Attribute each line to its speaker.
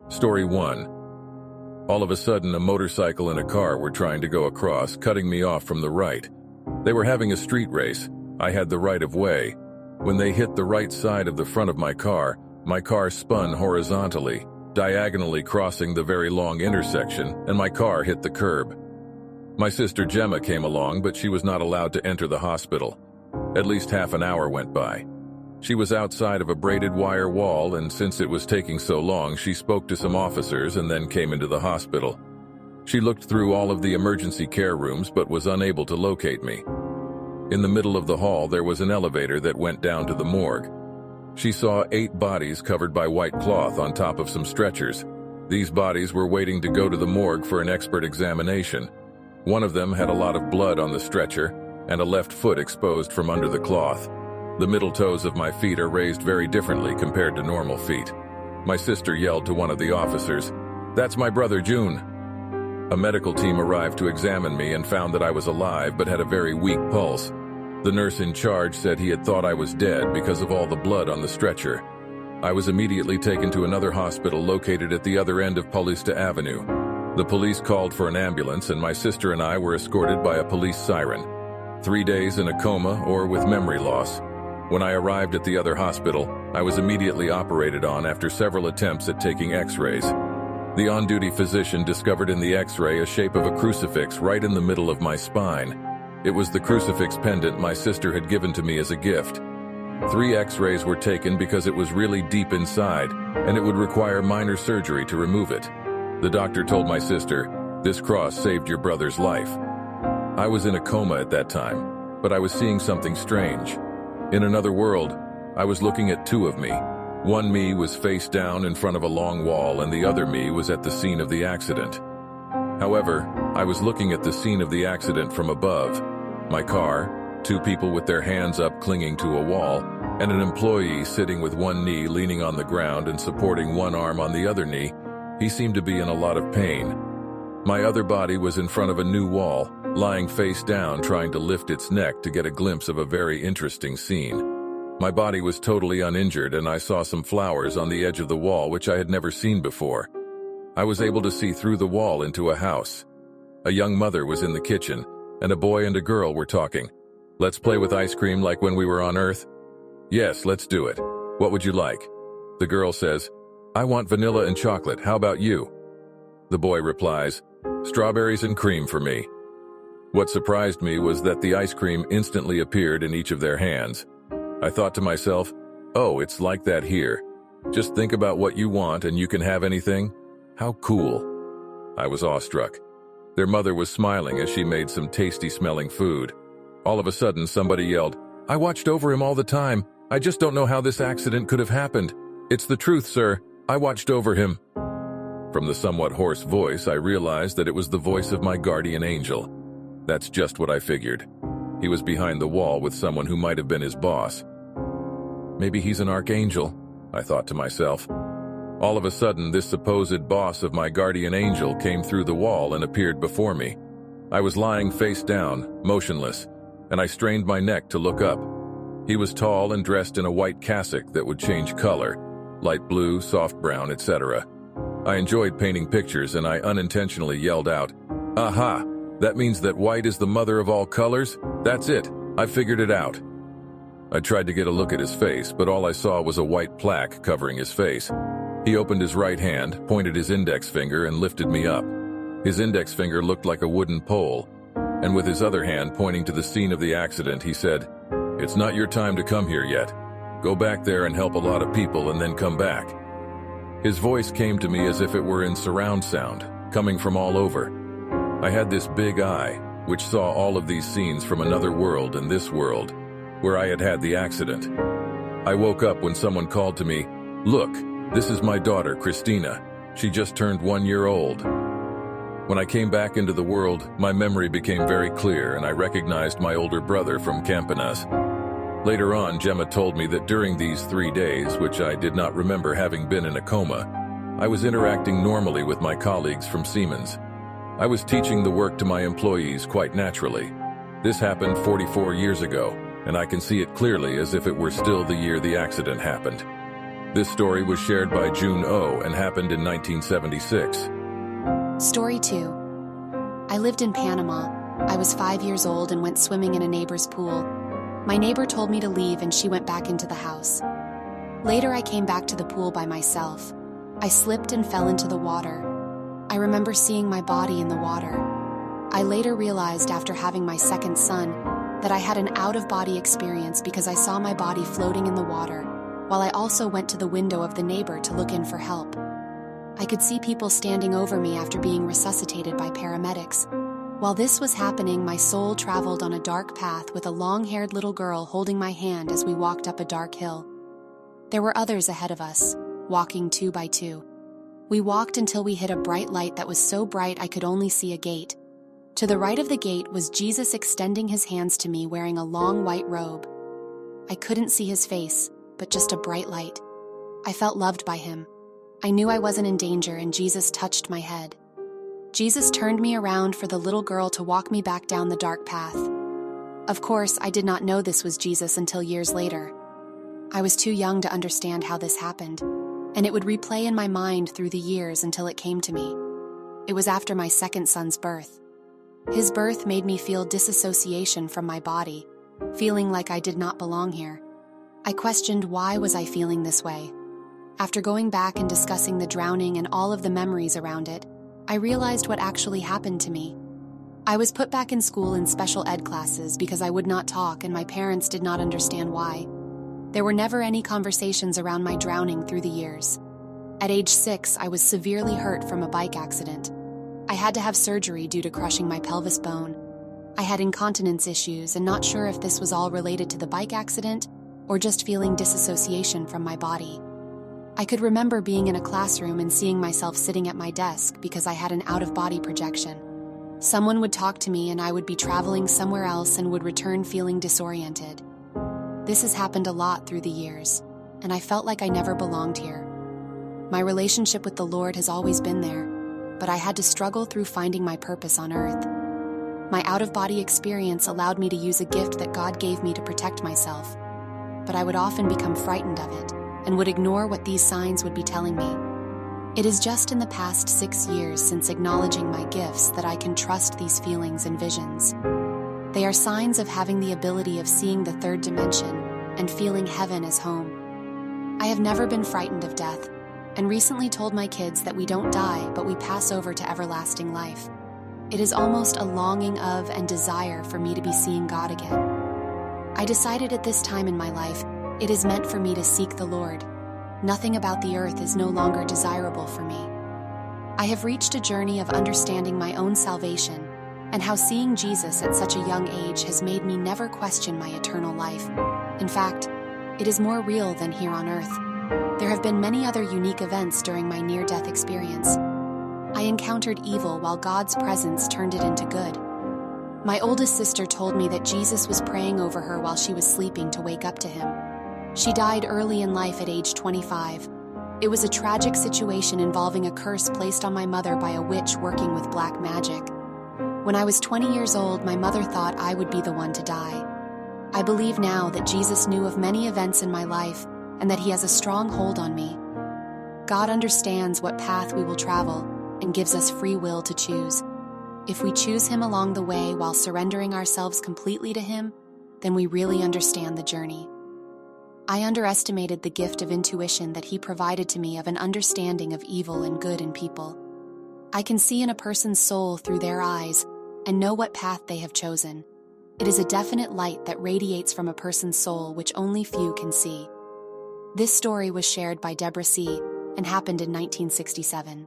Speaker 1: Story 1. All of a sudden, a motorcycle and a car were trying to go across, cutting me off from the right. They were having a street race. I had the right of way. When they hit the right side of the front of my car spun horizontally, diagonally crossing the very long intersection, and my car hit the curb. My sister Gemma came along, but she was not allowed to enter the hospital. At least half an hour went by. She was outside of a braided wire wall, and since it was taking so long, she spoke to some officers and then came into the hospital. She looked through all of the emergency care rooms but was unable to locate me. In the middle of the hall, there was an elevator that went down to the morgue. She saw 8 bodies covered by white cloth on top of some stretchers. These bodies were waiting to go to the morgue for an expert examination. One of them had a lot of blood on the stretcher and a left foot exposed from under the cloth. The middle toes of my feet are raised very differently compared to normal feet. My sister yelled to one of the officers, "That's my brother June." A medical team arrived to examine me and found that I was alive but had a very weak pulse. The nurse in charge said he had thought I was dead because of all the blood on the stretcher. I was immediately taken to another hospital located at the other end of Paulista Avenue. The police called for an ambulance, and my sister and I were escorted by a police siren. 3 days in a coma or with memory loss. When I arrived at the other hospital, I was immediately operated on after several attempts at taking x-rays. The on-duty physician discovered in the x-ray a shape of a crucifix right in the middle of my spine. It was the crucifix pendant my sister had given to me as a gift. 3 x-rays were taken because it was really deep inside, and it would require minor surgery to remove it. The doctor told my sister, "This cross saved your brother's life." I was in a coma at that time, but I was seeing something strange. In another world, I was looking at 2 of me. One me was face down in front of a long wall, and the other me was at the scene of the accident. However, I was looking at the scene of the accident from above. My car, 2 people with their hands up clinging to a wall, and an employee sitting with one knee leaning on the ground and supporting one arm on the other knee. He seemed to be in a lot of pain. My other body was in front of a new wall, lying face down trying to lift its neck to get a glimpse of a very interesting scene. My body was totally uninjured, and I saw some flowers on the edge of the wall which I had never seen before. I was able to see through the wall into a house. A young mother was in the kitchen, and a boy and a girl were talking. "Let's play with ice cream like when we were on Earth?" "Yes, let's do it. What would you like?" The girl says, "I want vanilla and chocolate. How about you?" The boy replies, "Strawberries and cream for me." What surprised me was that the ice cream instantly appeared in each of their hands. I thought to myself, "Oh, it's like that here. Just think about what you want and you can have anything? How cool." I was awestruck. Their mother was smiling as she made some tasty-smelling food. All of a sudden, somebody yelled, "I watched over him all the time. I just don't know how this accident could have happened. It's the truth, sir. I watched over him." From the somewhat hoarse voice, I realized that it was the voice of my guardian angel. That's just what I figured. He was behind the wall with someone who might have been his boss. Maybe he's an archangel, I thought to myself. All of a sudden, this supposed boss of my guardian angel came through the wall and appeared before me. I was lying face down, motionless, and I strained my neck to look up. He was tall and dressed in a white cassock that would change color, light blue, soft brown, etc. I enjoyed painting pictures, and I unintentionally yelled out, "Aha! That means that white is the mother of all colors? That's it! I figured it out!" I tried to get a look at his face, but all I saw was a white plaque covering his face. He opened his right hand, pointed his index finger, and lifted me up. His index finger looked like a wooden pole, and with his other hand pointing to the scene of the accident, he said, "It's not your time to come here yet. Go back there and help a lot of people and then come back." His voice came to me as if it were in surround sound, coming from all over. I had this big eye, which saw all of these scenes from another world and this world, where I had had the accident. I woke up when someone called to me, "Look, this is my daughter, Christina. She just turned 1 year old." When I came back into the world, my memory became very clear, and I recognized my older brother from Campinas. Later on, Gemma told me that during these 3 days, which I did not remember having been in a coma, I was interacting normally with my colleagues from Siemens. I was teaching the work to my employees quite naturally. This happened 44 years ago, and I can see it clearly as if it were still the year the accident happened. This story was shared by June O and happened in 1976.
Speaker 2: Story 2. I lived in Panama. I was 5 years old and went swimming in a neighbor's pool. My neighbor told me to leave and she went back into the house. Later, I came back to the pool by myself. I slipped and fell into the water. I remember seeing my body in the water. I later realized after having my second son that I had an out-of-body experience because I saw my body floating in the water, while I also went to the window of the neighbor to look in for help. I could see people standing over me after being resuscitated by paramedics. While this was happening, my soul traveled on a dark path with a long-haired little girl holding my hand as we walked up a dark hill. There were others ahead of us, walking 2 by 2. We walked until we hit a bright light that was so bright I could only see a gate. To the right of the gate was Jesus extending his hands to me wearing a long white robe. I couldn't see his face, but just a bright light. I felt loved by him. I knew I wasn't in danger and Jesus touched my head. Jesus turned me around for the little girl to walk me back down the dark path. Of course, I did not know this was Jesus until years later. I was too young to understand how this happened, and it would replay in my mind through the years until it came to me. It was after my second son's birth. His birth made me feel disassociation from my body, feeling like I did not belong here. I questioned why was I feeling this way. After going back and discussing the drowning and all of the memories around it, I realized what actually happened to me. I was put back in school in special ed classes because I would not talk and my parents did not understand why. There were never any conversations around my drowning through the years. At age 6, I was severely hurt from a bike accident. I had to have surgery due to crushing my pelvis bone. I had incontinence issues and not sure if this was all related to the bike accident or just feeling disassociation from my body. I could remember being in a classroom and seeing myself sitting at my desk because I had an out-of-body projection. Someone would talk to me and I would be traveling somewhere else and would return feeling disoriented. This has happened a lot through the years, and I felt like I never belonged here. My relationship with the Lord has always been there, but I had to struggle through finding my purpose on earth. My out-of-body experience allowed me to use a gift that God gave me to protect myself, but I would often become frightened of it and would ignore what these signs would be telling me. It is just in the past 6 years since acknowledging my gifts that I can trust these feelings and visions. They are signs of having the ability of seeing the third dimension and feeling heaven as home. I have never been frightened of death, and recently told my kids that we don't die, but we pass over to everlasting life. It is almost a longing of and desire for me to be seeing God again. I decided at this time in my life, it is meant for me to seek the Lord. Nothing about the earth is no longer desirable for me. I have reached a journey of understanding my own salvation and how seeing Jesus at such a young age has made me never question my eternal life. In fact, it is more real than here on earth. There have been many other unique events during my near-death experience. I encountered evil while God's presence turned it into good. My oldest sister told me that Jesus was praying over her while she was sleeping to wake up to him. She died early in life at age 25. It was a tragic situation involving a curse placed on my mother by a witch working with black magic. When I was 20 years old, my mother thought I would be the one to die. I believe now that Jesus knew of many events in my life and that he has a strong hold on me. God understands what path we will travel and gives us free will to choose. If we choose him along the way while surrendering ourselves completely to him, then we really understand the journey. I underestimated the gift of intuition that he provided to me of an understanding of evil and good in people. I can see in a person's soul through their eyes and know what path they have chosen. It is a definite light that radiates from a person's soul which only few can see. This story was shared by Deborah C. and happened in 1967.